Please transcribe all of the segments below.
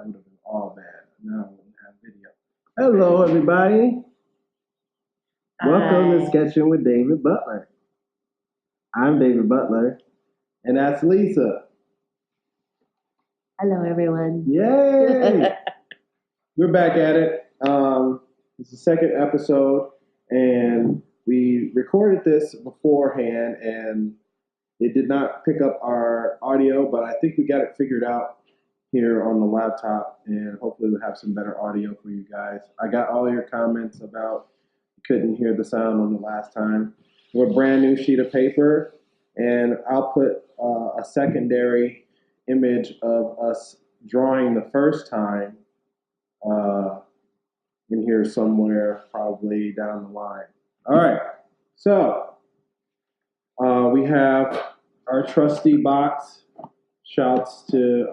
That would have been all bad. Now I wouldn't have video. Hello, everybody. Welcome to SKETCHN with David Butler. I'm David Butler, and that's Lisa. Hello, everyone. Yay! We're back at it. It's the second episode, and we recorded this beforehand, and it did not pick up our audio, but I think we got it figured out here on the laptop, and hopefully we'll have some better audio for you guys. I got all your comments about you couldn't hear the sound on the last time. We're a brand new sheet of paper, and I'll put a secondary image of us drawing the first time in here somewhere, probably down the line. All right, so we have our trusty box. Shouts to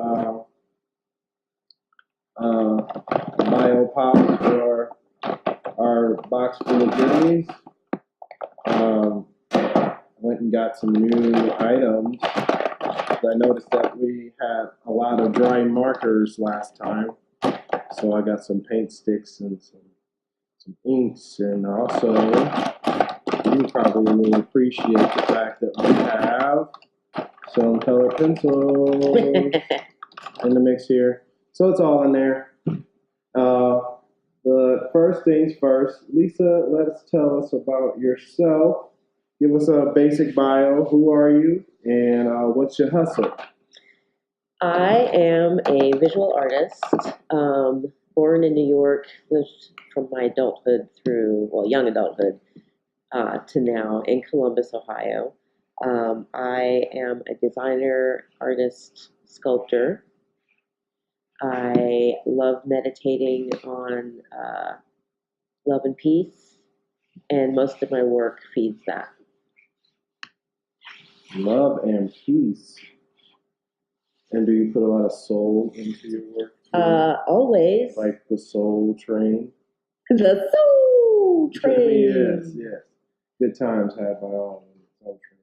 BioPop for our box full of goodies. I went and got some new items. I noticed that we had a lot of dry markers last time, so I got some paint sticks and some inks, and also you probably will appreciate the fact that we have some color pencils in the mix here. So it's all in there. But first things first, Lisa, tell us about yourself. Give us a basic bio. Who are you? And what's your hustle? I am a visual artist, born in New York, lived from my adulthood through, young adulthood, to now in Columbus, Ohio. I am a designer, artist, sculptor. I love meditating on love and peace, and most of my work feeds that. Love and peace. And do you put a lot of soul into your work? Always. Like the Soul Train? The Soul Train. Yes. Good times had by all. Soul Train.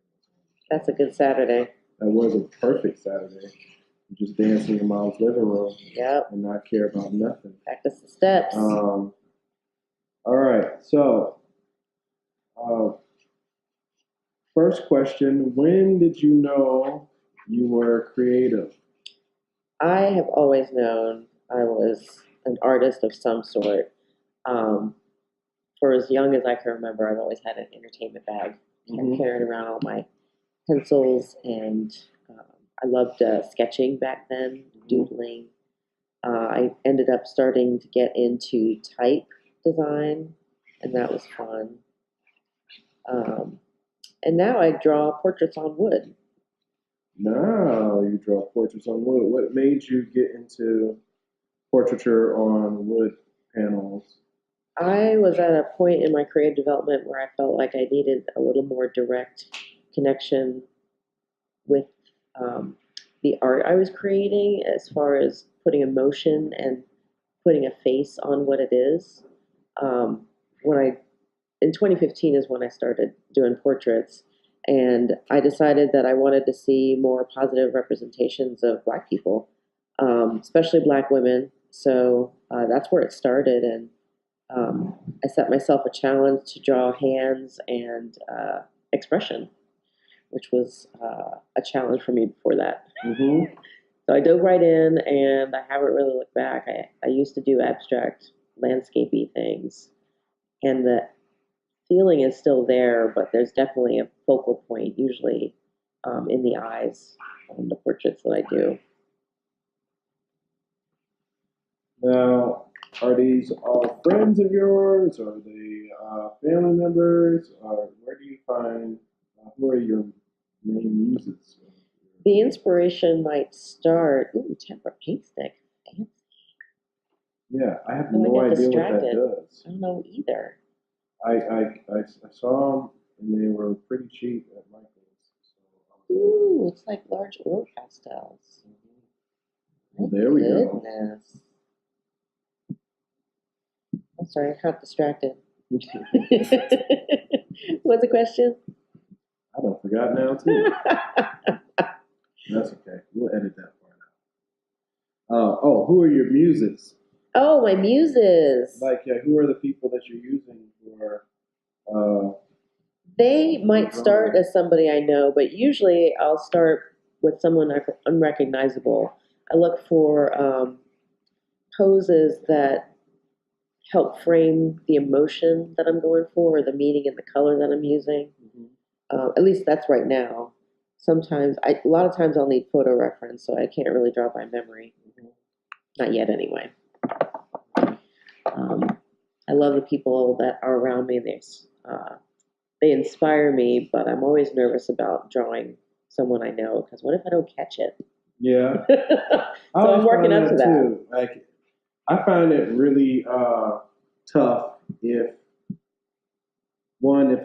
That's a good Saturday. That was a perfect Saturday. Just dancing in Mom's living room. Yep. And not care about nothing. Practice the steps. All right. So, first question, when did you know you were creative? I have always known I was an artist of some sort. For as young as I can remember, I've always had an entertainment bag. Mm-hmm. Carrying around all my pencils, and I loved sketching back then, doodling. I ended up starting to get into type design, and that was fun. And now I draw portraits on wood. Now you draw portraits on wood. What made you get into portraiture on wood panels? I was at a point in my creative development where I felt like I needed a little more direct connection with the art I was creating, as far as putting emotion and putting a face on what it is. In 2015 is when I started doing portraits, and I decided that I wanted to see more positive representations of Black people, especially Black women. So that's where it started, and I set myself a challenge to draw hands and expression, which was a challenge for me before that. Mm-hmm. So I dove right in, and I haven't really looked back. I used to do abstract landscapey things, and the feeling is still there, but there's definitely a focal point, usually in the eyes on the portraits that I do. Now, are these all friends of yours? Are they family members? Or where do you find, who are your main muses? The inspiration might start, tempered paint stick. Fancy. Yeah, I have no idea what that does. I don't know either. I saw them, and they were pretty cheap at Michael's. So ooh, it's like large oil pastels. Well, there we go. I'm sorry, I got distracted. What's the question? I don't forgot now, too. That's okay. We'll edit that part out. Oh, who are your muses? Oh, my muses. Like, who are the people that you're using for? They might start as somebody I know, but usually I'll start with someone unrecognizable. I look for poses that help frame the emotion that I'm going for, or the meaning and the color that I'm using. At least that's right now. Sometimes, a lot of times I'll need photo reference, so I can't really draw by memory. Not yet, anyway. I love the people that are around me. They inspire me, but I'm always nervous about drawing someone I know, because what if I don't catch it? Yeah. So I'm working up to that. Too. Like, I find it really tough if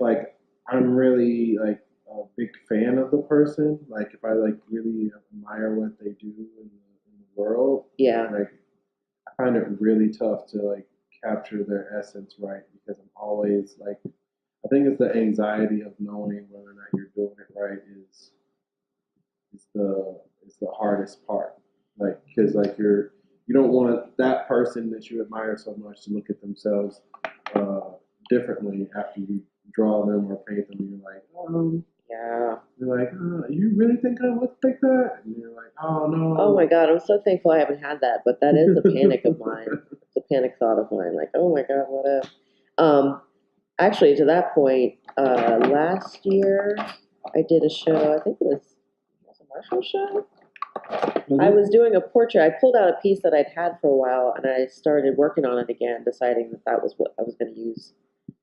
like I'm really like a big fan of the person. Like if I like really admire what they do in the world. Yeah. Like I find it really tough to like capture their essence right, because I'm always like, I think it's the anxiety of knowing whether or not you're doing it right is the hardest part. Like, because like you don't want that person that you admire so much to look at themselves differently after you draw them or paint them. And you're like, yeah. You're like, you really think I look like that? And you're like, oh no. Oh my God, I'm so thankful I haven't had that, but that is a panic of mine. It's a panic thought of mine. Like, oh my God, what if? Actually, to that point, last year I did a show. I think it was a Marshall show. I was doing a portrait. I pulled out a piece that I'd had for a while, and I started working on it again, deciding that was what I was going to use,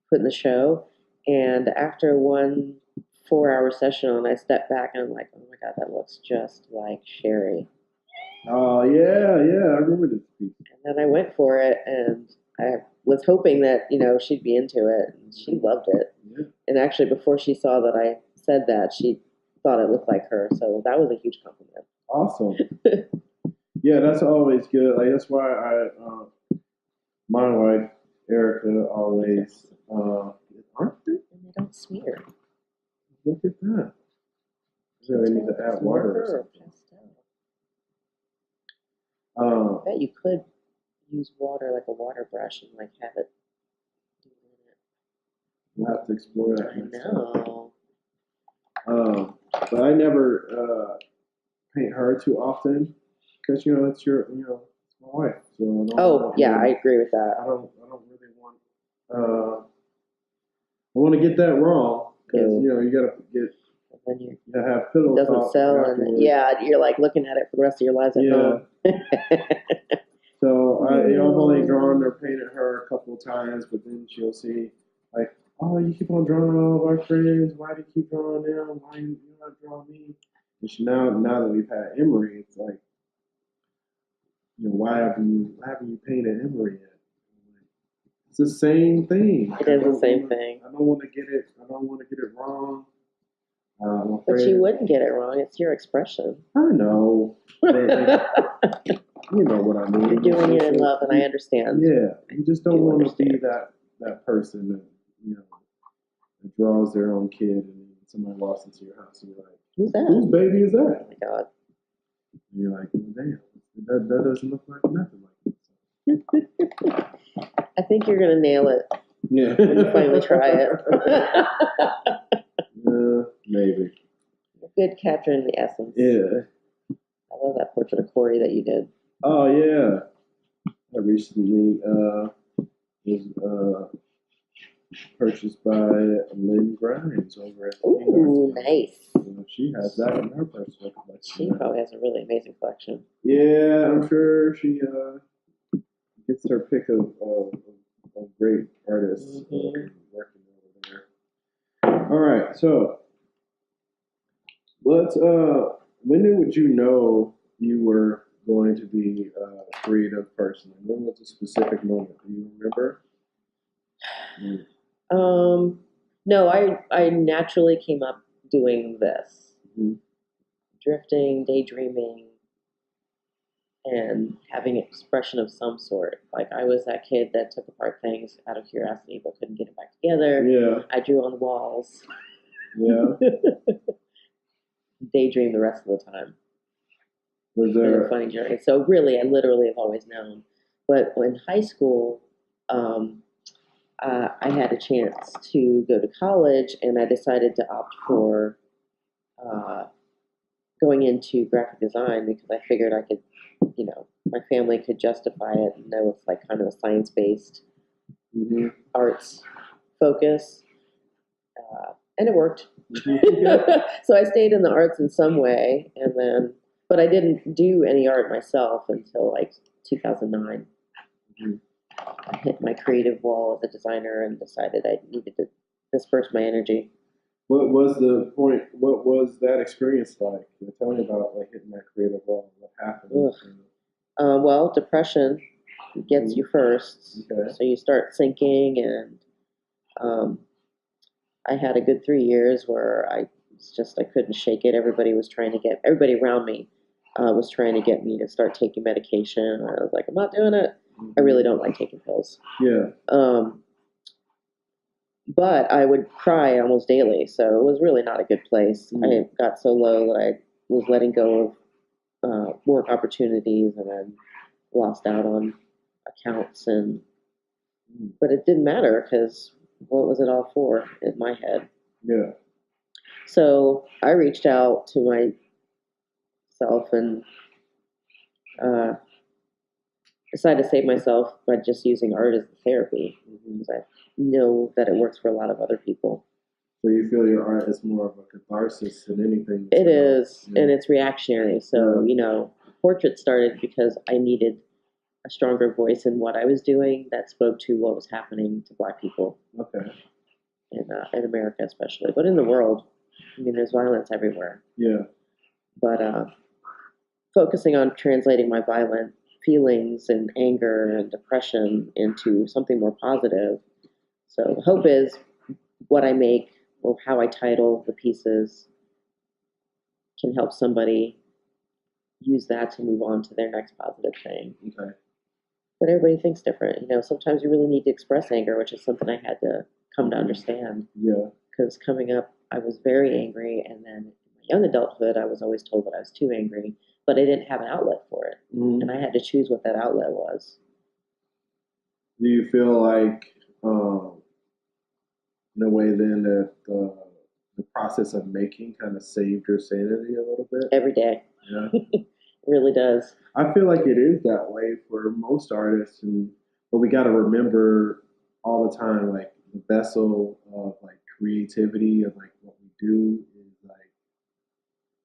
put in the show. And after one 4-hour session on, I stepped back and I'm like, oh my God, that looks just like Sherry. Oh yeah, I remember this piece. And then I went for it, and I was hoping that she'd be into it, and she loved it. Yeah. And actually, before she saw that I said that, she thought it looked like her. So that was a huge compliment. Awesome. Yeah, that's always good. Like that's why my wife Erica always aren't they? And they don't smear. Look at that. So they need to add water or something. I bet you could use water, like a water brush, and like have it. We'll have to explore that. I know. But I never paint her too often, because it's it's my wife. So I agree with that. I don't really want. I want to get that wrong, because you gotta get. And then you have pillow doesn't talk sell, afterwards. and you're like looking at it for the rest of your lives at home. So I've only drawn or painted her a couple of times, but then she'll see like, oh, you keep on drawing all of our friends. Why do you keep drawing them? Why you not drawing me? And she now that we've had Emery, it's like, why haven't you painted Emery yet? It's the same thing. It is the same thing. I don't want to get it wrong. But you wouldn't get it wrong. It's your expression. I know. You know what I mean. You're doing it in love, and I understand. Yeah, you just don't want to be that person that that draws their own kid, and somebody walks into your house and you're like, who's that? Whose baby is that? Oh my God. And you're like, well, damn, that doesn't look like nothing like this. I think you're gonna nail it. Yeah. When you finally try it. Maybe. Good capturing the essence. Yeah. I love that portrait of Corey that you did. Oh yeah. I recently was purchased by Lynn Grimes over at Ooh, nice. She has that in her personal collection. She probably has a really amazing collection. Yeah, I'm sure she gets her pick of great artists working over there. All right, so let's. When would you know you were going to be a creative person? When was a specific moment? Do you remember? No, I naturally came up doing this. Mm-hmm. Drifting, daydreaming, and having expression of some sort. Like I was that kid that took apart things out of curiosity but couldn't get it back together. Yeah. I drew on the walls. Yeah. Daydream the rest of the time. Was It's been a there? funny journey. So really, I literally have always known. But in high school, I had a chance to go to college, and I decided to opt for uh, going into graphic design because I figured I could, my family could justify it and know it's like kind of a science-based Mm-hmm. arts focus, and it worked. Yeah. So I stayed in the arts in some way, but I didn't do any art myself until like 2009. Mm-hmm. I hit my creative wall as a designer and decided I needed to disperse my energy. What was the point? What was that experience like? Tell me about like hitting that creative wall. What happened? Well, depression gets you first, Okay. so you start sinking, and I had a good 3 years where I couldn't shake it. Everybody around me was trying to get me to start taking medication. I was like, I'm not doing it. I really don't like taking pills. Yeah. But I would cry almost daily, so it was really not a good place. I got so low that I was letting go of work opportunities, and then lost out on accounts. But it didn't matter because what was it all for in my head? Yeah. So I reached out to myself and decided to save myself by just using art as therapy, because I know that it works for a lot of other people. So you feel your art is more of a catharsis than anything? It is, and it's reactionary. So, portrait started because I needed a stronger voice in what I was doing that spoke to what was happening to Black people. Okay. In America especially, but in the world. I mean, there's violence everywhere. Yeah. But focusing on translating my violent feelings and anger and depression into something more positive. So the hope is what I make or how I title the pieces can help somebody use that to move on to their next positive thing. Okay. But everybody thinks different. Sometimes you really need to express anger, which is something I had to come to understand. Yeah. Because coming up, I was very angry, and then in my young adulthood, I was always told that I was too angry, but I didn't have an outlet for it, and I had to choose what that outlet was. Do you feel like, in a way, then that the process of making kind of saved your sanity a little bit? Every day. Yeah. It really does. I feel like it is that way for most artists, but we got to remember all the time, like the vessel of like creativity of like what we do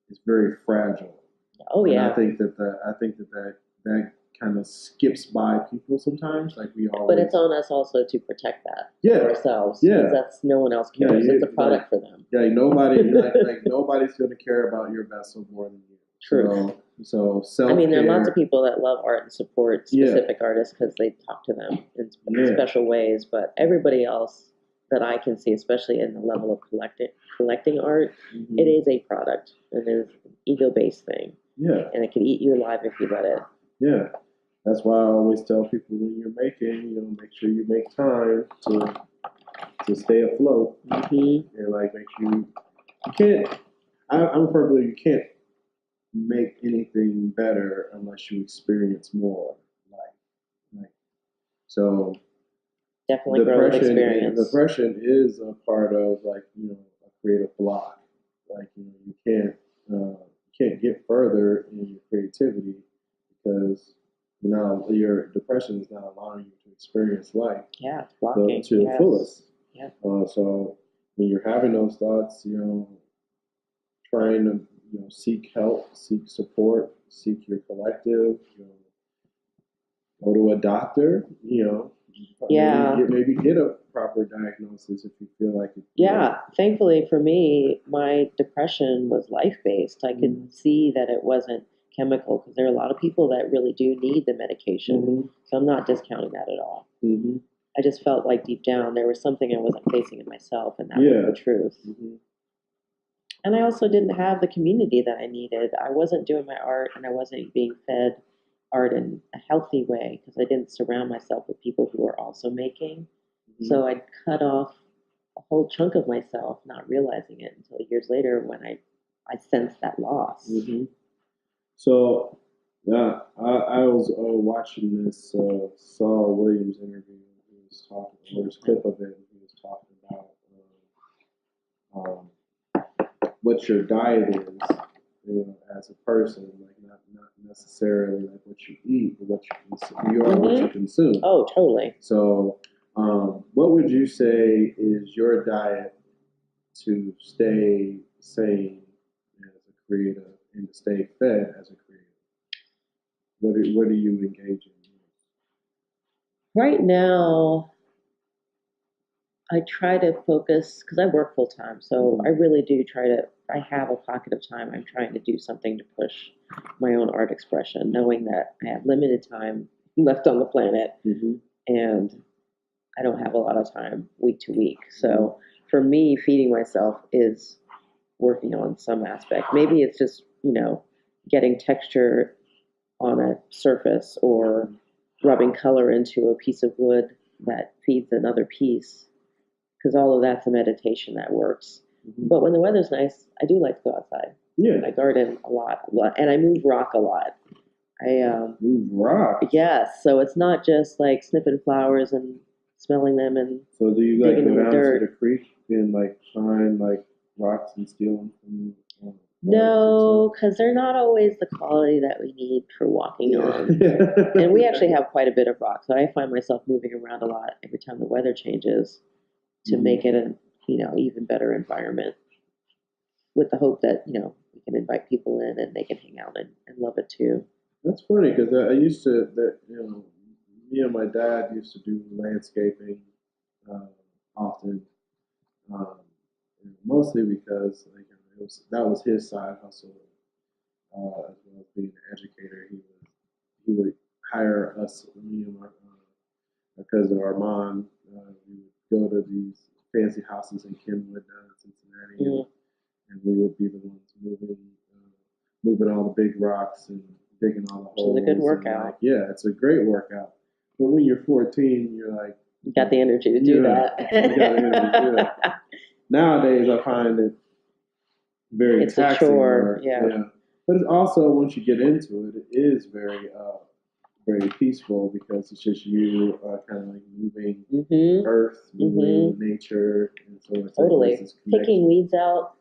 is very fragile. Oh yeah. And I think that kind of skips by people sometimes. Like we always. But it's on us also to protect that for ourselves. Yeah. That's no one else cares. It's a product for them. Yeah. Nobody's going to care about your vessel more than you. True. So self-care. I mean, there are lots of people that love art and support specific artists because they talk to them in special ways. But everybody else that I can see, especially in the level of collecting art, it is a product. It is an ego-based thing. Yeah. And it can eat you alive if you let it. Yeah. That's why I always tell people when you're making, make sure you make time to stay afloat. And like make sure you can't. I'm a firm believer you can't make anything better unless you experience more. So definitely grow with experience. Depression is a part of a creative block. You can't get further in your creativity because your depression is not allowing you to experience life. Yeah, it's blocking to the fullest. Yeah. So when you're having those thoughts, trying to seek help, seek support, seek your collective. Go to a doctor. Maybe get a proper diagnosis if you feel like it. Yeah, thankfully for me, my depression was life-based. I could see that it wasn't chemical because there are a lot of people that really do need the medication. So I'm not discounting that at all. I just felt like deep down there was something I wasn't facing in myself, and that was the truth. And I also didn't have the community that I needed. I wasn't doing my art, and I wasn't being fed art in a healthy way because I didn't surround myself with people who were also making. So I'd cut off a whole chunk of myself, not realizing it until years later when I sensed that loss. So Yeah, I was watching this Saul Williams interview. He was talking, or this clip of it. He was talking about what your diet is, as a person, like not necessarily like what you eat, but what you consume. You are what you consume. Oh, totally. So, what would you say is your diet to stay sane as a creative and to stay fed as a creative? What do you engage in? Right now, I try to focus because I work full time, so I really do try to. If I have a pocket of time, I'm trying to do something to push my own art expression, knowing that I have limited time left on the planet, and I don't have a lot of time week to week. So for me, feeding myself is working on some aspect. Maybe it's just getting texture on a surface or rubbing color into a piece of wood that feeds another piece, because all of that's a meditation that works. But when the weather's nice, I do like to go outside. Yeah. I garden a lot, and I move rock a lot. Move rock. Yes, so it's not just like snipping flowers and smelling them and So do you like digging go in the down dirt. to the creek and like find like rocks and steal them from No, because they're not always the quality that we need for walking on. And we actually have quite a bit of rock, so I find myself moving around a lot every time the weather changes to make it a even better environment, with the hope that we can invite people in and they can hang out and love it too. That's funny because I used to me and my dad used to do landscaping often, um, mostly because like that was his side hustle, as well as being an educator. He would hire us, me and my cousin Armand. We would go to these fancy houses in Kenwood, Cincinnati, and we would be the ones moving all the big rocks and digging all the holes. Which is a good workout. Yeah, it's a great workout. But when you're 14, you're like, you got the energy to do that. You got the energy to do it. Nowadays, I find it very it's taxing. A chore, yeah. But it's also, once you get into it, it is very peaceful because it's just you kind of like moving earth, moving nature, and so it's totally. Like picking weeds out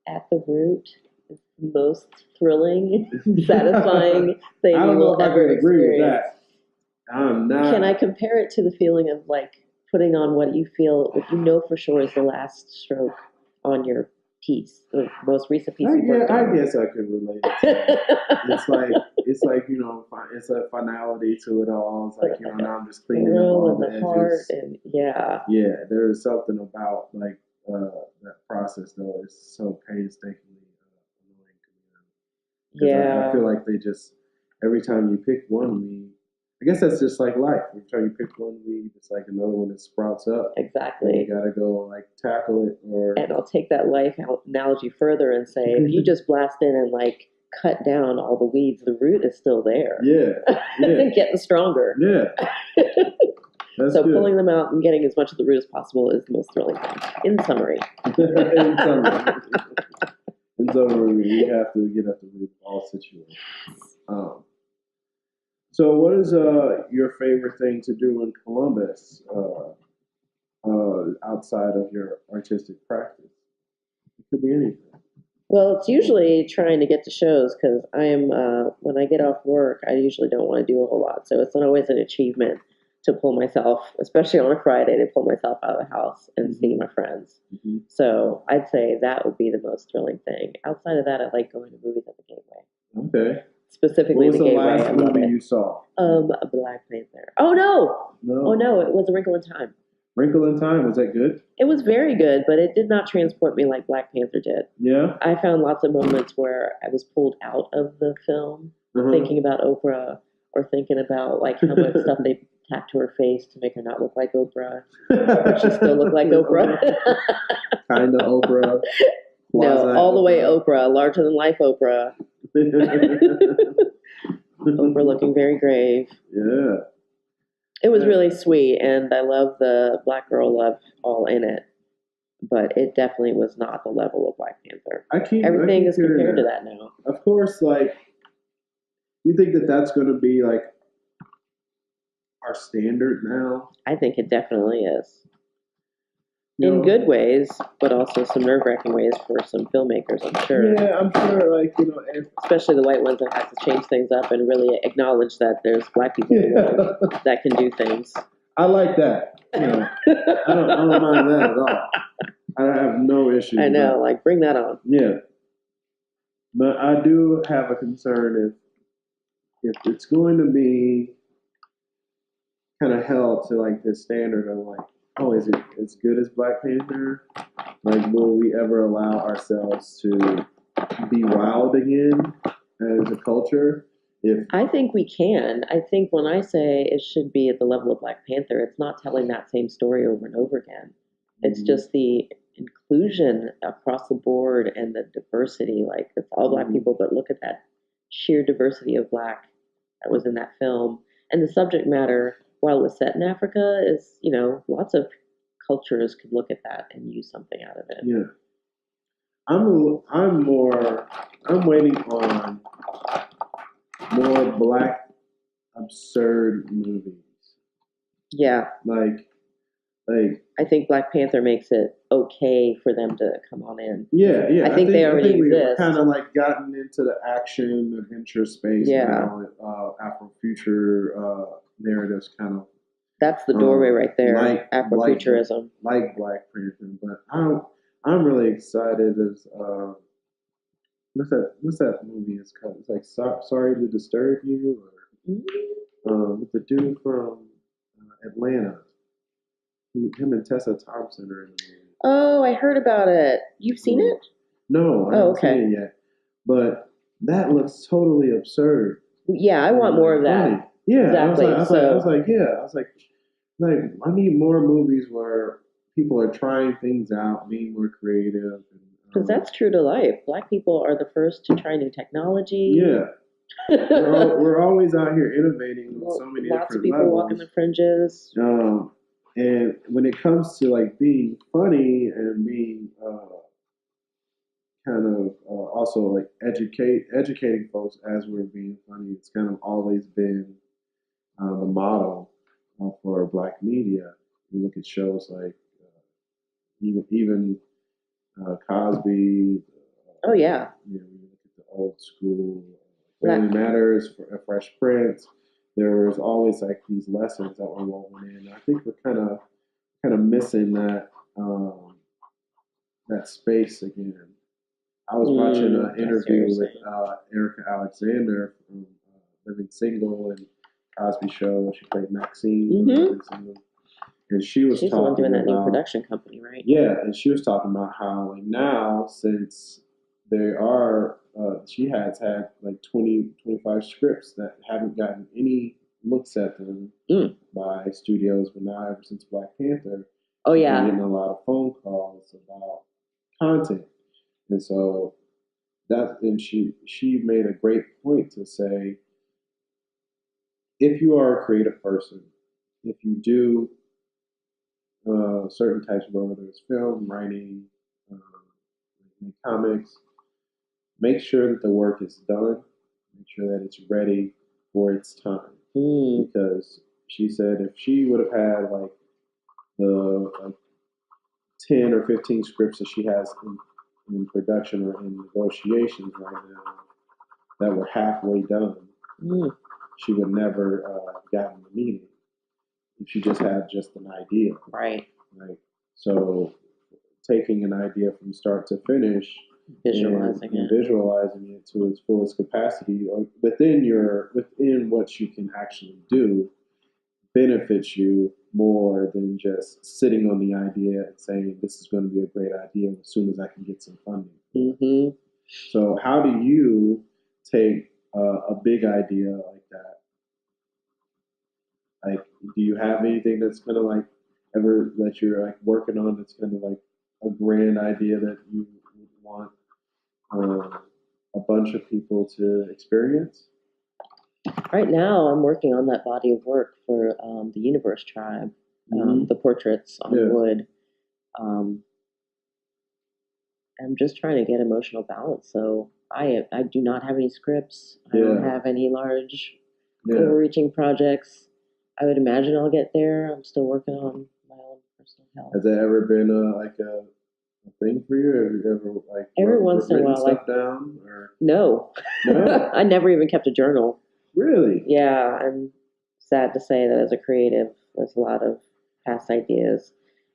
at the root is the most thrilling, satisfying thing I don't know if I ever can agree experience. with that. I'm not. Can I compare it to the feeling of like putting on what you feel, what you know for sure is the last stroke on your piece, the most recent piece you worked on? I guess I could relate it to that. It's like it's a finality to it all. It's like now I'm just cleaning up all the edges. Heart and yeah. There is something about like that process though. It's so painstakingly annoying to me. Yeah, I feel like they just every time you pick one weed. I guess that's just like life. Every time you pick one weed, it's like another one that sprouts up. Exactly. You gotta go like tackle it, And I'll take that life analogy further and say, if you just blast in and like cut down all the weeds, the root is still there. Yeah. Getting stronger. Yeah. So good. Pulling them out and getting as much of the root as possible is the most thrilling thing. In summary. In summary, we have to get at the root of all situations. So what is your favorite thing to do in Columbus outside of your artistic practice? It could be anything. Well, it's usually trying to get to shows because when I get off work, I usually don't want to do a whole lot. So it's not always an achievement to pull myself, especially on a Friday, to pull myself out of the house and see my friends. So I'd say that would be the most thrilling thing. Outside of that, I like going to movies at the Gateway. Okay. Specifically, what was the Gateway. Last movie you saw? Black Panther. Oh no! Oh no! It was A Wrinkle in Time. Wrinkle in Time, was that good? It was very good, but it did not transport me like Black Panther did. Yeah. I found lots of moments where I was pulled out of the film, thinking about Oprah or thinking about like how much stuff they tacked to her face to make her not look like Oprah, but she still looked like Oprah. Kind of Oprah. No, all the way Oprah, larger than life Oprah. Oprah looking very grave. Yeah. It was really sweet, and I love the black girl love all in it. But it definitely was not the level of Black Panther. Everything is compared to that now. Of course, like You think that that's going to be like our standard now? I think it definitely is. You In know? good ways, but also some nerve-wracking ways for some filmmakers, I'm sure. Yeah, I'm sure. Like and Especially the white ones that have to change things up and really acknowledge that there's black people in the world that can do things. I like that. I don't mind that at all. I have no issue. I know, like bring that on. Yeah, but I do have a concern if it's going to be kind of held to like this standard of like, oh, is it as good as Black Panther? Like, will we ever allow ourselves to be wild again as a culture? If I think we can. I think when I say it should be at the level of Black Panther, it's not telling that same story over and over again. It's just the inclusion across the board and the diversity. Like it's all Black people, but look at that sheer diversity of Black that was in that film. And the subject matter, while it was set in Africa, is, lots of cultures could look at that and use something out of it. yeah, I'm waiting on more Black absurd movies. Yeah. Like I think Black Panther makes it okay for them to come on in. Yeah. I think they already we've exist. kind of like gotten into the action adventure space now. Afrofuture narratives kind of. That's the doorway right there. Afrofuturism, like Black Panther, but I'm really excited. As what's that movie is called? It's like Sorry to Disturb You, or with the dude from Atlanta. Him and Tessa Thompson are in the movie. Oh, I heard about it. You've seen it? No, I haven't seen it yet. But that looks totally absurd. Yeah, I want more of that. Funny. Yeah, exactly. I was like, I need more movies where people are trying things out, being more creative. Because that's true to life. Black people are the first to try new technology. Yeah. we're always out here innovating on so many lots of different people levels. walking the fringes. And when it comes to like being funny and being kind of also like educating folks as we're being funny, it's kind of always been the model for Black media. You look at shows like even Cosby. Oh yeah. You look at the old school Family Matters, Fresh Prince. There was always like these lessons that were woven in. I think we're kind of missing that that space again. I was watching an interview with Erica Alexander from Living Single and Cosby Show. She played Maxine. Living Single. And she's the one doing that new production company, right? Yeah, and she was talking about how like now, since there are, she has had like 20, 25 scripts that haven't gotten any looks at them by studios, but now ever since Black Panther, she's been getting a lot of phone calls about content. And so she made a great point to say, if you are a creative person, if you do certain types of work, whether it's film, writing, make comics, make sure that the work is done, make sure that it's ready for its time. Because she said if she would have had like the 10 or 15 scripts that she has in production or in negotiations right now that were halfway done, she would never gotten the meeting if she just had just an idea. Right. So taking an idea from start to finish, visualizing it to its fullest capacity, or within what you can actually do, benefits you more than just sitting on the idea and saying this is going to be a great idea as soon as I can get some funding. So how do you take a big idea like that? Like, do you have anything that's kind of like ever that you're like working on that's kind of like a grand idea that you want a bunch of people to experience? Right now, I'm working on that body of work for the Universe Tribe, the portraits on wood. I'm just trying to get emotional balance. So I do not have any scripts. I don't have any large, overreaching projects. I would imagine I'll get there. I'm still working on my own personal health. Has there ever been a thing for you? Have you ever every once in a while stuff down? Or? No, I never even kept a journal. Really? Yeah, I'm sad to say that as a creative, there's a lot of past ideas.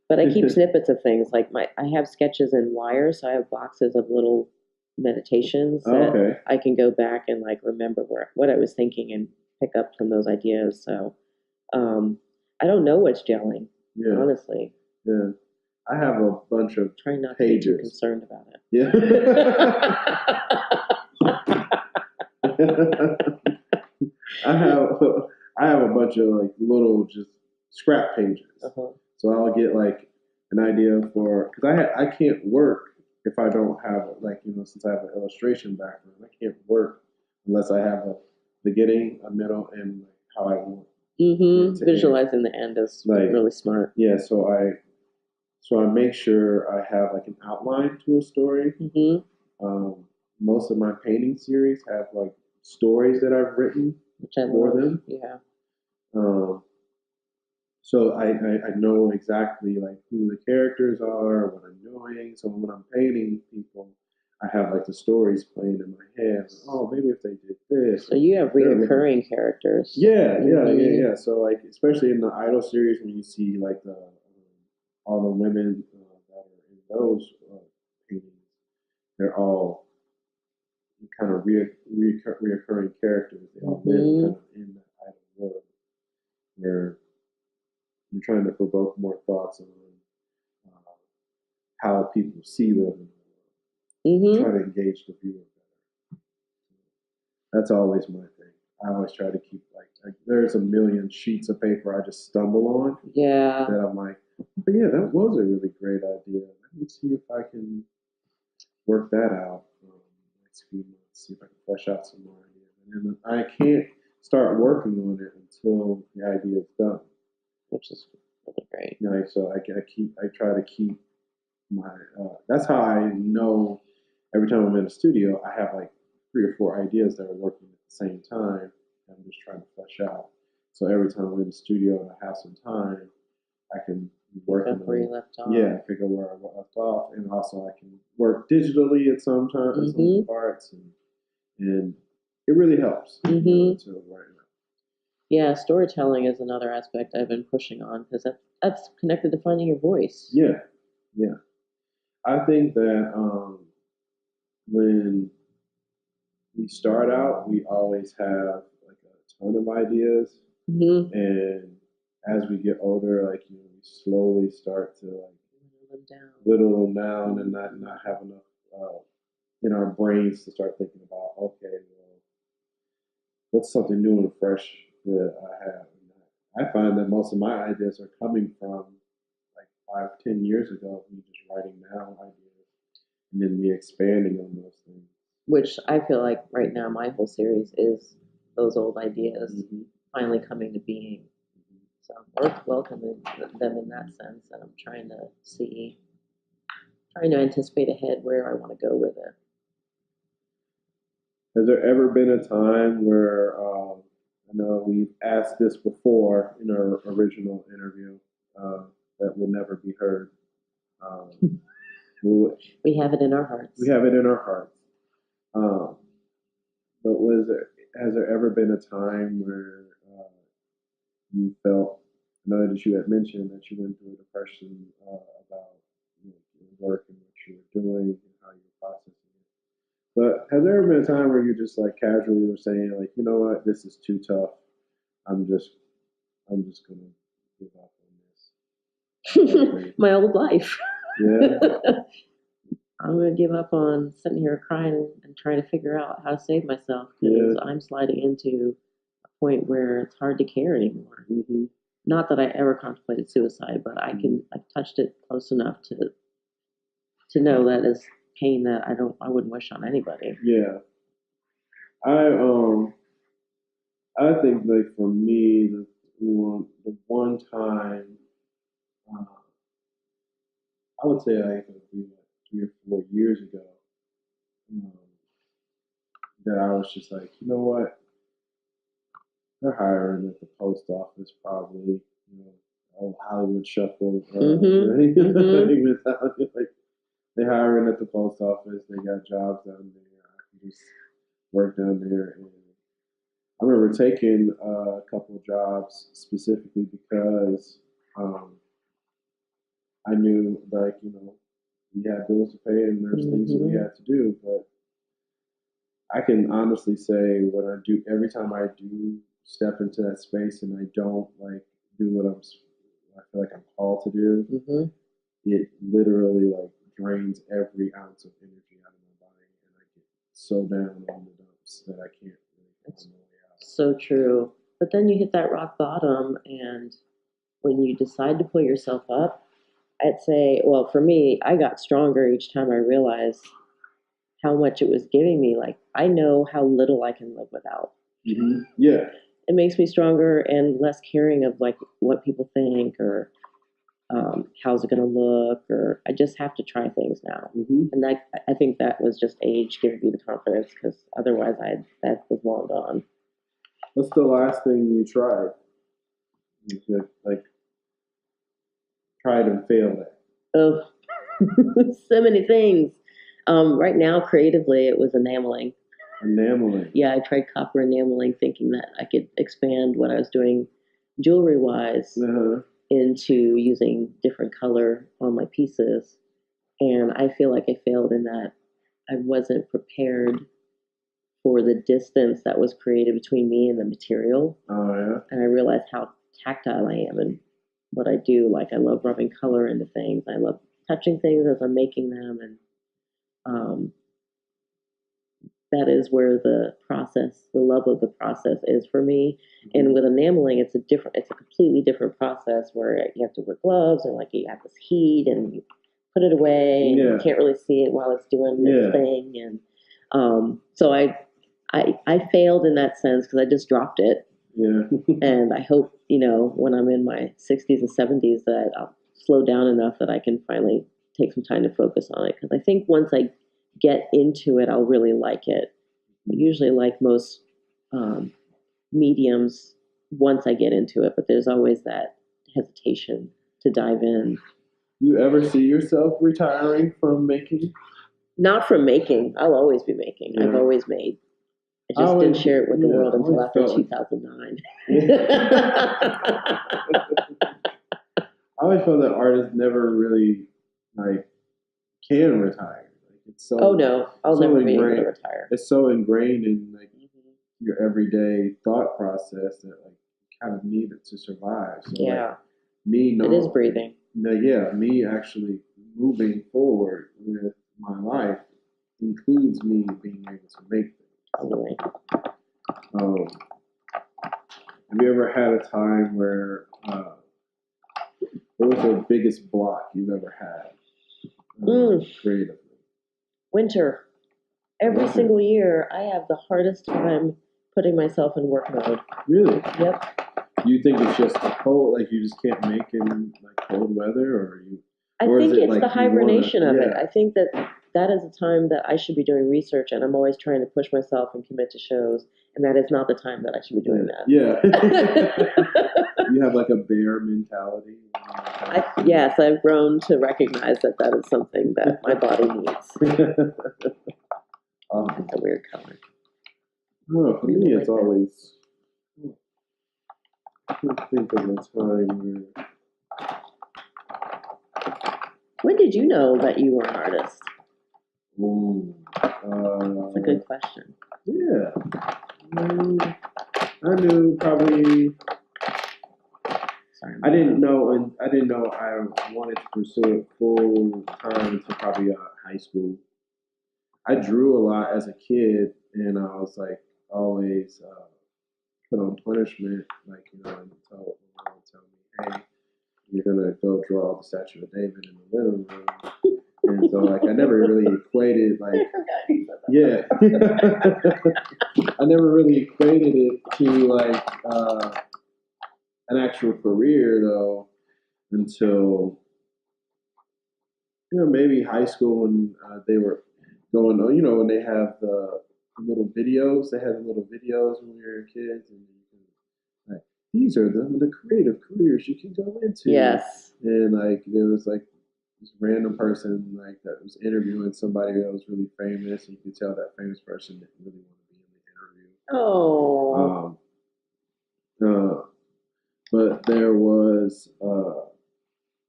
But I keep snippets of things. Like I have sketches in Wire, so I have boxes of little meditations that I can go back and remember what I was thinking and pick up from those ideas. So I don't know what's gelling, honestly. Yeah. I have a bunch of trying not pages. to be too concerned about it. Yeah. I have a bunch of little just scrap pages. So I'll get an idea for, because I can't work if I don't have since I have an illustration background, I can't work unless I have a beginning, a middle, and how I want. Visualizing the end is really smart. Yeah, so I make sure I have an outline to a story. Most of my painting series have stories that I've written for them. Yeah. So I know exactly who the characters are, what I'm doing. So when I'm painting people, I have the stories playing in my head. Oh, maybe if they did this. So you have reoccurring characters. Yeah. So especially in the Idol series, when you see all the women that are in those paintings, they're all kind of reoccurring characters. They all live kind of in that Idol world where you're trying to provoke more thoughts on how people see them. Try to engage the viewer better. That's always my thing. I always try to keep there's a million sheets of paper I just stumble on. Yeah. That I'm but yeah, that was a really great idea. Let me see if I can work that out next few months. See if I can flesh out some more ideas. And then I can't start working on it until the idea is done. Which is really great. So I try to keep my. That's how I know. Every time I'm in a studio, I have 3 or 4 ideas that are working at the same time. I'm just trying to flesh out. So every time I'm in the studio and I have some time, I can work on where you left off. Yeah, pick up where I left off, and also I can work digitally at some time, some parts, and it really helps. To write it. Yeah, storytelling is another aspect I've been pushing on because that's connected to finding your voice. Yeah. I think that when we start out, we always have a ton of ideas, and as we get older, we slowly start to whittle them down, and not have enough in our brains to start thinking about, okay, well, what's something new and fresh that I have. I find that most of my ideas are coming from 5-10 years ago, me just writing down ideas and then me expanding on those things. Which I feel like right now my whole series is those old ideas finally coming to being. So I'm welcoming them in that sense, and I'm trying to anticipate ahead where I want to go with it. Has there ever been a time where, I know we've asked this before in our original interview, that will never be heard. We have it in our hearts. We have it in our hearts. But has there ever been a time where you felt, I know that you had mentioned that you went through a depression about your work and what you were doing and how you were processing it. But has there ever been a time where you just casually were saying you know what, this is too tough. I'm just gonna give up on this. My old life. Yeah. I'm gonna give up on sitting here crying and trying to figure out how to save myself because I'm sliding into a point where it's hard to care anymore. Not that I ever contemplated suicide, but I've touched it close enough to know that is pain that I wouldn't wish on anybody. Yeah. I think for me the one time I would say it would be 3 or 4 years ago. that I was just like, you know what? They're hiring at the post office probably. You know, old Hollywood Shuffle. Like they hiring at the post office. They got jobs down there. I can just work down there. And I remember taking a couple of jobs specifically because I knew, like, you know, we had bills to pay and there's things that we had to do. But I can honestly say when I do, every time I do step into that space and I don't like do what I feel like I'm called to do, it literally like drains every ounce of energy out of my body, and I get so down on the dumps that I can't really find my way out. So true. But then you hit that rock bottom, and when you decide to pull yourself up, I'd say, well, for me, I got stronger each time I realized how much it was giving me. Like, I know how little I can live without. Yeah. It makes me stronger and less caring of like what people think or how's it going to look, or I just have to try things now. And I think that was just age giving me the confidence, because otherwise that was long gone. What's the last thing you tried? You could, like, tried and failed at? Oh, so many things. Right now, creatively, it was enameling. Enameling. Yeah, I tried copper enameling, thinking that I could expand what I was doing jewelry-wise into using different color on my pieces. And I feel like I failed in that I wasn't prepared for the distance that was created between me and the material. Oh, yeah. And I realized how tactile I am and what I do. Like, I love rubbing color into things. I love touching things as I'm making them. And that is where the love of the process is for me. And with enameling, it's a completely different process where you have to wear gloves and like you have this heat and you put it away and you can't really see it while it's doing its thing. And so I failed in that sense because I just dropped it. Yeah. And I hope, when I'm in my 60s and 70s that I'll slow down enough that I can finally take some time to focus on it. Because I think once I get into it, I'll really like it. I usually like most mediums once I get into it, but there's always that hesitation to dive in. You ever see yourself retiring from making? Not from making. I'll always be making. I've always made. I just didn't share it with the world until after 2009. I always felt that artists never really can retire. It's so. Oh no, I'll never be able to retire. It's so ingrained in your everyday thought process that you kind of need it to survive. So, it is breathing. Me actually moving forward with my life includes me being able to make things. Totally. Have you ever had a time where what was the biggest block you've ever had creatively? Winter. Every single year, I have the hardest time putting myself in work mode. Really? Yep. Do you think it's just the cold, like you just can't make it in cold weather, or you? I think it's the hibernation of it. I think that is a time that I should be doing research, and I'm always trying to push myself and commit to shows, and that is not the time that I should be doing that. Yeah. You have a bear mentality. Yes, I've grown to recognize that is something that my body needs. It's a weird color. No, for me, it's always. I can't think of a time where. When did you know that you were an artist? That's a good question. Yeah. I knew probably. Sorry. I didn't know I wanted to pursue it full time until probably high school. I drew a lot as a kid, and I was always put on punishment, and my mom would tell me, "Hey, you're gonna go draw the Statue of David in the living room." And so I never really equated I never really equated it to an actual career though until maybe high school when they were going on, when they have the little videos. They had the little videos when we were kids, and you can, like, these are the creative careers you can go into. Yes. And like there was like this random person like that was interviewing somebody that was really famous, and you could tell that famous person didn't really want to be in the interview. Oh. But there was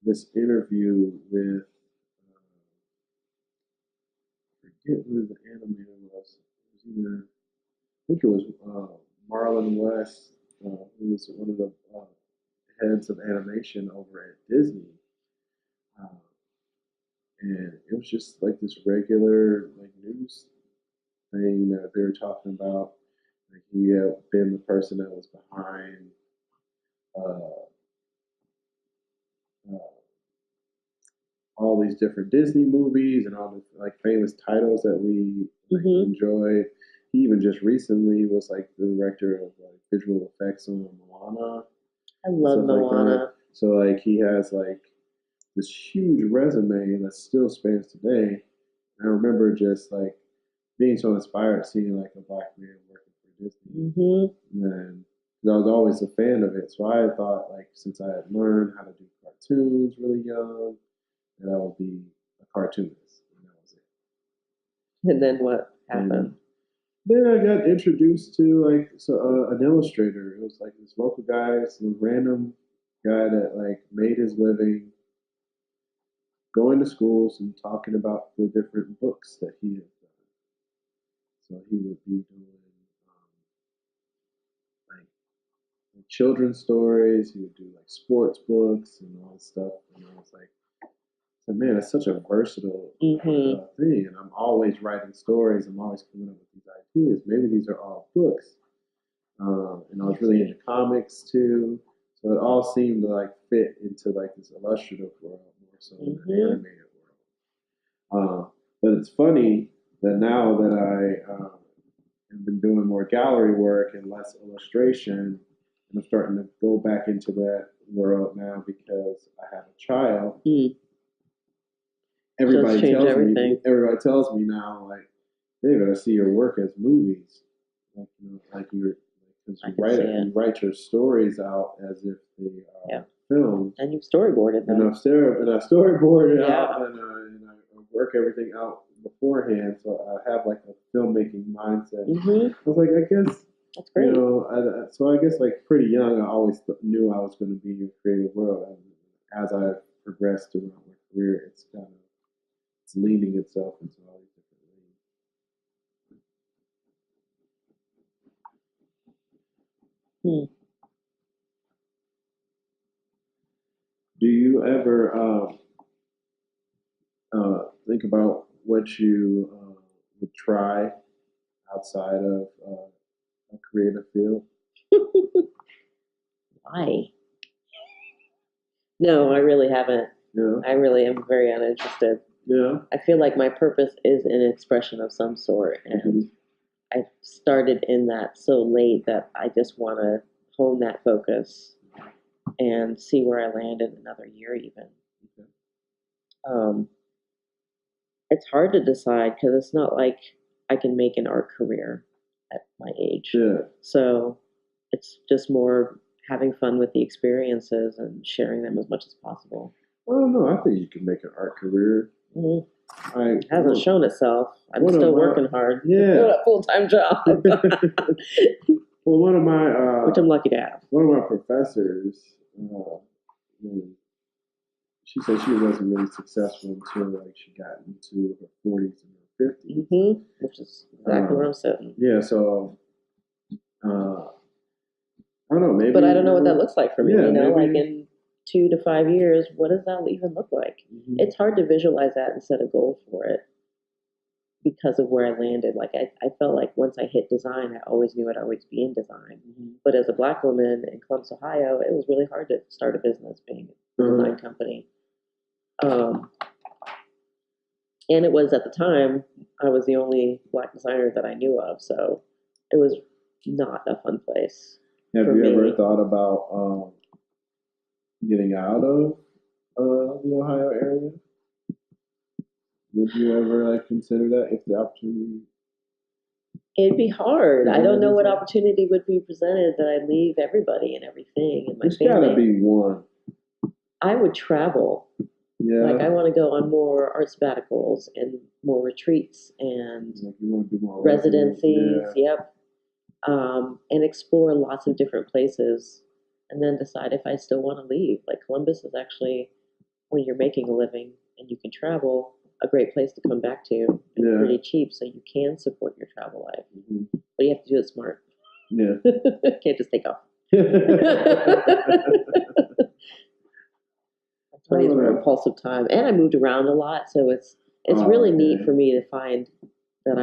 this interview with I forget who the animator was. It was either I think it was Marlon West, who was one of the heads of animation over at Disney. Uh, and it was just like this regular like news thing that they were talking about. Like he had been the person that was behind uh, uh, all these different Disney movies and all the like famous titles that we enjoyed. He even just recently was like the director of like visual effects on Moana. I love Moana. Like so like he has like this huge resume that still spans today. And I remember just like being so inspired seeing like a black man working for Disney. And I was always a fan of it. So I thought like since I had learned how to do cartoons really young, that I would be a cartoonist. And that was it. And then what happened? And then I got introduced to like an illustrator. It was like this local guy, some random guy that like made his living going to schools and talking about the different books that he had done. So he would be doing like children's stories. He would do like sports books and all this stuff. And I was like, man, it's such a versatile thing. And I'm always writing stories. I'm always coming up with these ideas. Maybe these are all books. And I was really into comics too. So it all seemed to like fit into like this illustrative world more so than an animated world. But it's funny that now that I have been doing more gallery work and less illustration, and I'm starting to go back into that world now because I have a child. Everybody tells me now, like, David, I see your work as movies. Like, you know, like because you write your stories out as if they are films. And you've storyboarded them. And I storyboard it out, and I work everything out beforehand, so I have like a filmmaking mindset. I was like, I guess that's great. You know, so I guess like pretty young, I always knew I was going to be in the creative world. And as I progressed throughout my career, it's leaning itself into all these different lanes. Do you ever think about what you would try outside of a creative field? Why? No, I really haven't. Yeah. I really am very uninterested. Yeah. I feel like my purpose is an expression of some sort, and I started in that so late that I just want to hone that focus and see where I land in another year even. It's hard to decide because it's not like I can make an art career at my age. Yeah. So it's just more having fun with the experiences and sharing them as much as possible. Well, no, I think you can make an art career. It hasn't shown itself. I'm still working hard. Yeah. A full-time job. Well, one of my which I'm lucky to have. One of my professors, she said she wasn't really successful until like she got into her 40s and her 50s. Which is exactly where I'm sitting. Yeah, so I don't know, maybe. But I don't know what that looks like for me. Yeah, you know, maybe. like in 2 to 5 years, what does that even look like? It's hard to visualize that and set a goal for it because of where I landed. Like I felt like once I hit design, I always knew I'd always be in design. But as a Black woman in Columbus, Ohio, it was really hard to start a business being a design company. And it was at the time, I was the only Black designer that I knew of, so it was not a fun place. Have you ever thought about getting out of the Ohio area? Would you ever like consider that if the opportunity It'd be hard. I don't know what Yeah. opportunity would be presented that I leave everybody and everything and my There's family. gotta be one. I would travel. Yeah. Like I want to go on more art sabbaticals and more retreats and Like you want to do more residencies. Yeah. Yep. And explore lots of different places, and then decide if I still want to leave. Like Columbus is actually, when you're making a living and you can travel, a great place to come back to, and Yeah. pretty cheap, so you can support your travel life. Mm-hmm. But you have to do it smart. Yeah. Can't just take off. Oh, 20s were yeah. impulsive time, and I moved around a lot, so it's really neat for me to find that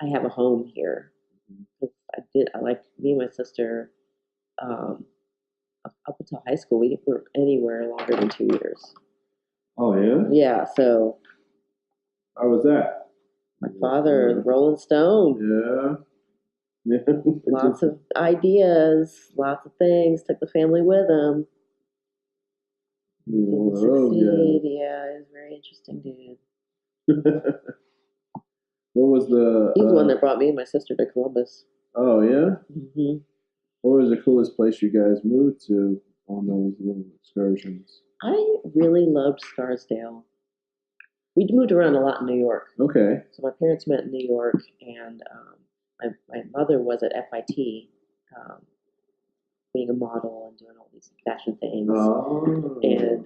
I have a home here. I like me and my sister. Up until high school, we weren't anywhere longer than 2 years. Oh yeah. Yeah, so How was that? my father, Rolling Stone. Yeah. Lots of ideas, lots of things. Took the family with him. Didn't succeed. Yeah, it was very interesting, dude. What was the? He's the one that brought me and my sister to Columbus. Oh yeah. Mm-hmm. What was the coolest place you guys moved to on those little excursions? I really loved Scarsdale. We moved around a lot in New York. Okay. So my parents met in New York, and my mother was at FIT, being a model and doing all these fashion things. Oh. And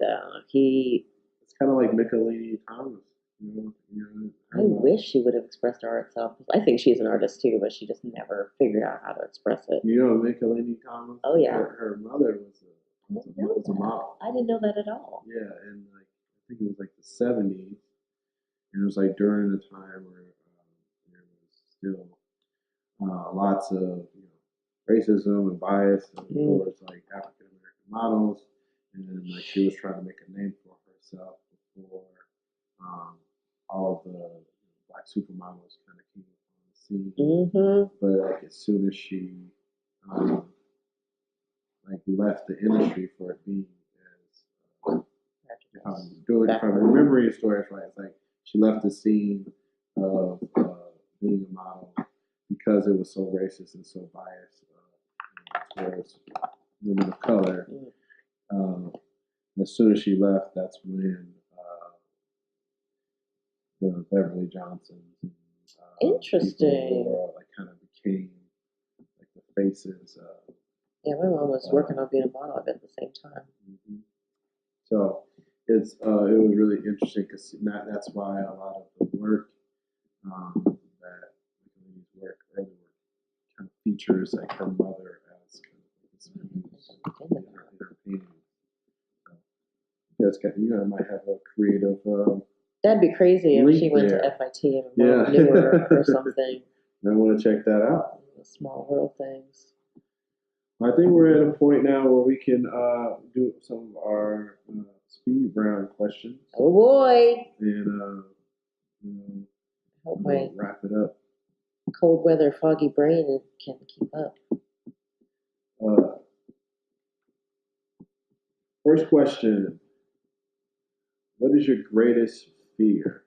It's kind of like Michelini Thomas. I wish she would have expressed her art self. I think she's an artist too, but she just never figured out how to express it. You know Michelini Thomas? Oh yeah. Her mother was a model. I didn't know that at all. Yeah, and like I think it was like the '70s, and it was like during the time where there was still lots of racism and bias towards like African American models, and like she was trying to make a name for herself before all of the black supermodels kind of came on the scene. Mm-hmm. But like as soon as she like left the industry for it being as if I'm remembering the story right, it's like she left the scene of being a model because it was so racist and so biased towards women of color. As soon as she left, that's when the Beverly Johnsons and interesting were, like kind of became like the faces. Yeah, my mom was working on being a model at the same time. Mm-hmm. So it was really interesting because that's why a lot of the work that Michelini's work, early work, kind of features like her mother as kind of this in her painting. You might have a creative. That'd be crazy if she went to FIT and mom knew her or something. I want to check that out. Small world things. I think we're at a point now where we can do some of our speed round questions. Oh boy! And hope my wrap it up. Cold weather, foggy brain can keep up. First question: what is your greatest fear?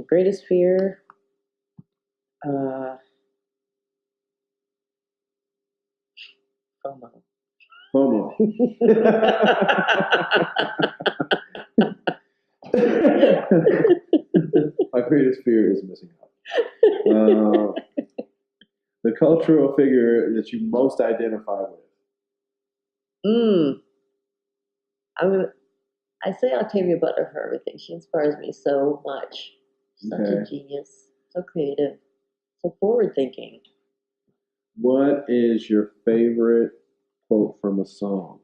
Greatest fear? FOMO. FOMO. My greatest fear is missing out. The cultural figure that you most identify with. I say Octavia Butler for everything. She inspires me so much. Such a genius. So creative. So forward thinking. What is your favorite quote from a song?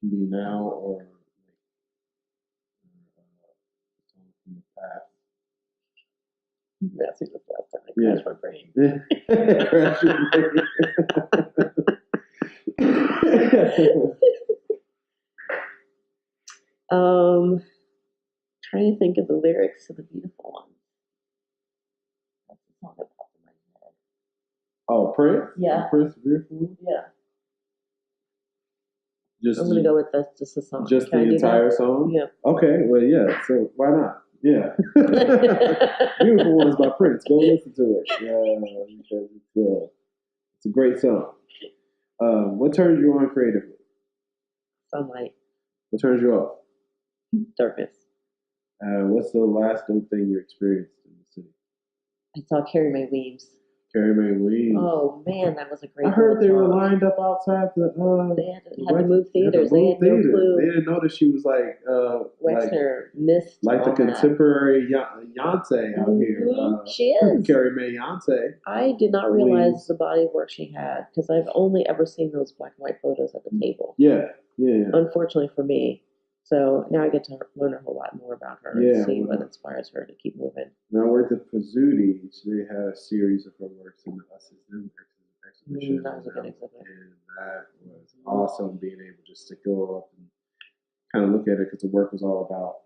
It can be now or from the past. That's the last time I crashed my brain. Crash your brain. Trying to think of the lyrics to the beautiful one. That's the song that popped in my head. Oh, Prince? Yeah. Prince, beautiful one? Yeah. I'm going to go with just the song. Just the entire song? Yeah. Okay, well, yeah, so why not? Yeah. Beautiful Ones by Prince. Go listen to it. Because it's a great song. What turns you on creatively? Sunlight, What turns you off? darkness. What's the last dope thing you experienced in the city? I saw Carrie Mae Weems. Carrie Mae Weems. Oh man, that was a great. I heard they were talk. lined up outside the. They had to move theaters. They had no clue. They didn't know that she was like. Wexner missed like the contemporary Beyonce out here. She is. Carrie Mae Beyonce. I did not realize the body of work she had because I've only ever seen those black and white photos at the table. Yeah. Unfortunately for me. So now I get to learn a whole lot more about her and see what inspires her to keep moving. When I worked at Pizzuti, they had a series of her works in the Us Is Them exhibition. That was a good exhibit. And that was awesome, being able just to go up and kind of look at it, because the work was all about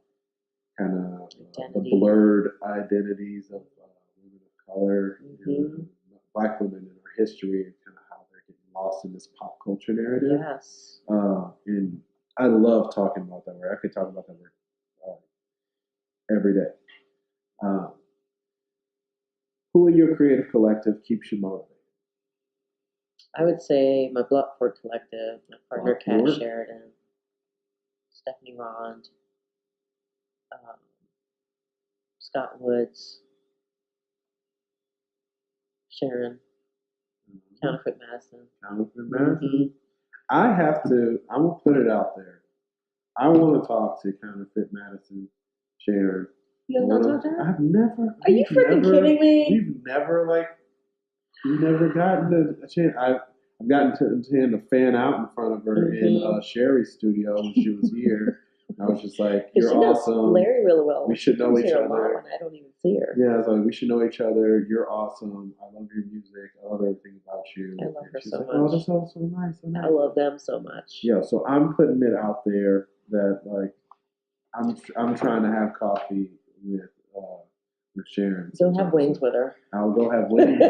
kind of the blurred identities of women of color, black women in our history, and kind of how they're getting lost in this pop culture narrative. Yes. And I love talking about that work. I could talk about that work every day. Who in your creative collective keeps you motivated? I would say my Bloodford collective, my partner Kat Sheridan, Stephanie Rond, Scott Woods, Sharon, Counterfeit Madison. I'm going to put it out there. I want to talk to Counterfeit Madison, Sharon. You have not talked to her? I've never. Are you freaking kidding me? We've never gotten a chance. I've gotten to fan out in front of her in Sherry's studio when she was here. I was just like, "You're awesome." Larry really well. We should know each other. And I don't even see her. Yeah, I was like, "We should know each other. You're awesome. I love your music. I love everything about you." I love her so much. Oh, that's all so nice. I love them so much. Yeah, so I'm putting it out there that like I'm trying to have coffee with Sharon. Go have wings with her. I'll go have wings.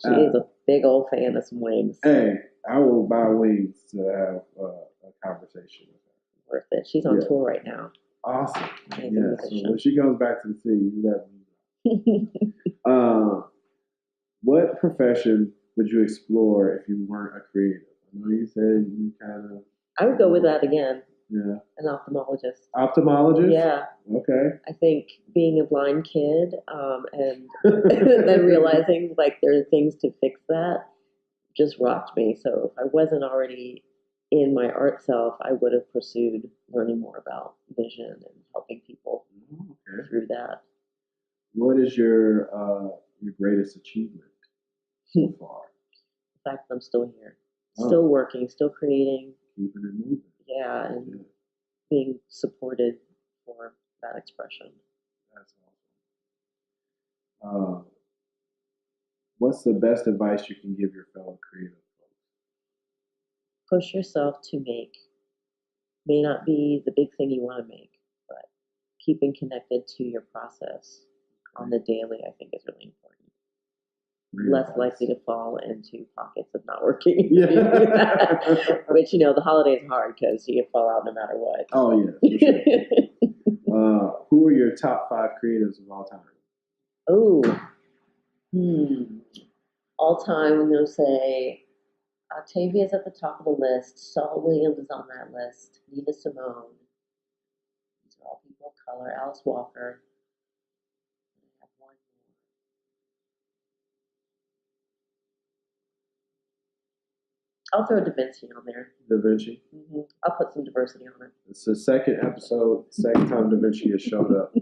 She is a big old fan of some wings. Hey, I will buy wings to have a conversation with her. Worth it. She's on tour right now. Awesome. Yeah. So when she comes back to the city, you let me know. What profession would you explore if you weren't a creative? I know you said you kind of. I would go with that again. Yeah. An ophthalmologist. Ophthalmologist? Yeah. Okay. I think being a blind kid and then realizing like there are things to fix that just rocked me. So if I wasn't already in my art self, I would have pursued learning more about vision and helping people through that. What is your greatest achievement so far? The fact that I'm still here, still working, still creating. Keeping it moving. Yeah, and being supported for that expression. That's awesome. What's the best advice you can give your fellow creative folks? Push yourself to make. May not be the big thing you want to make, but keeping connected to your process on the daily, I think, is really important. Less likely to fall into pockets of not working. Yeah. Which, the holidays are hard because you fall out no matter what. Oh, yeah. For sure. Who are your top 5 creatives of all time? Oh. All time, I'm going to say Octavia's at the top of the list. Saul Williams is on that list. Nina Simone. These are all people of color. Alice Walker. I have one more. I'll throw Da Vinci on there. Da Vinci? Mm-hmm. I'll put some diversity on it. It's the second time Da Vinci has showed up.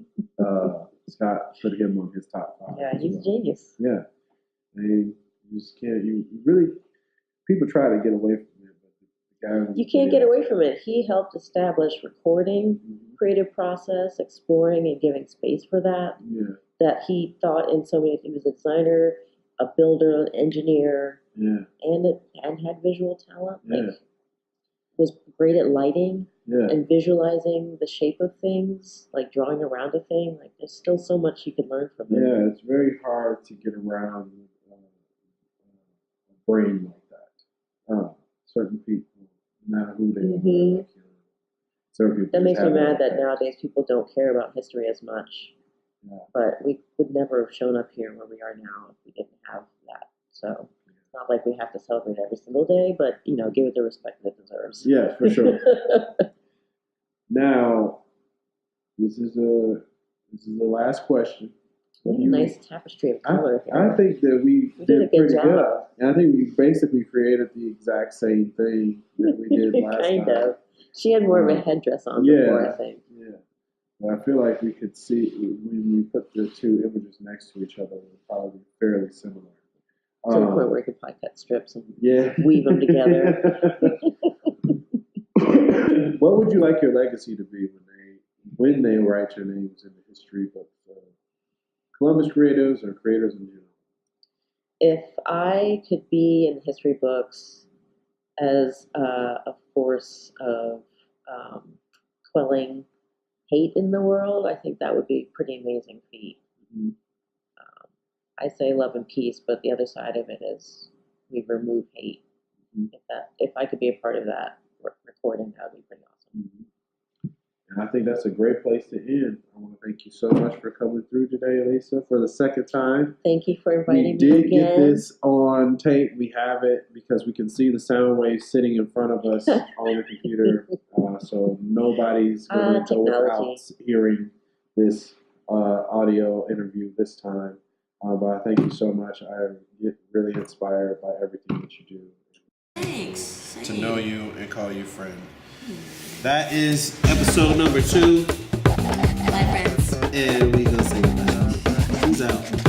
Scott put him on his top 5. Yeah, he's a genius. Yeah. You just can't, you really, people try to get away from it, but the guy you can't get away from it. He helped establish recording, creative process, exploring, and giving space for that. Yeah. That he thought in so many, he was a designer, a builder, an engineer, and had visual talent. Like, was great at lighting and visualizing the shape of things, like drawing around a thing. Like, there's still so much you could learn from him. Yeah, it's very hard to get around a brain like that. Certain people, no matter who they are, Certain people That just makes me have mad that effect. nowadays people don't care about history as much. Yeah. But we would never have shown up here where we are now if we didn't have that. So it's not like we have to celebrate every single day, but give it the respect that it deserves. Yeah, for sure. Now, this is the last question. We have a nice tapestry of color here. I think that we did a did good pretty good. job. And I think we basically created the exact same thing that we did last kind time. of. She had more of a headdress on Yeah. before, I think. Yeah. But I feel like we could see when we put the two images next to each other, they're probably fairly similar. To the point where we could probably cut strips and Yeah. weave them together. What would you like your legacy to be when they write your names in the history books? Columbus creatives or creators in general? If I could be in history books as a force of quelling hate in the world, I think that would be a pretty amazing feat. Mm-hmm. I say love and peace, but the other side of it is we remove hate. Mm-hmm. If I could be a part of that recording, that would be pretty awesome. Mm-hmm. And I think that's a great place to end. I want to thank you so much for coming through today, Elisa, for the second time. Thank you for inviting me again. We did again. get this on tape. We have it because we can see the sound waves sitting in front of us on the computer. So nobody's going to go without hearing this audio interview this time. But I thank you so much. I get really inspired by everything that you do. Thanks. To know you and call you friend. That is episode number 2. Bye, friends. And we gonna say goodbye. Peace out.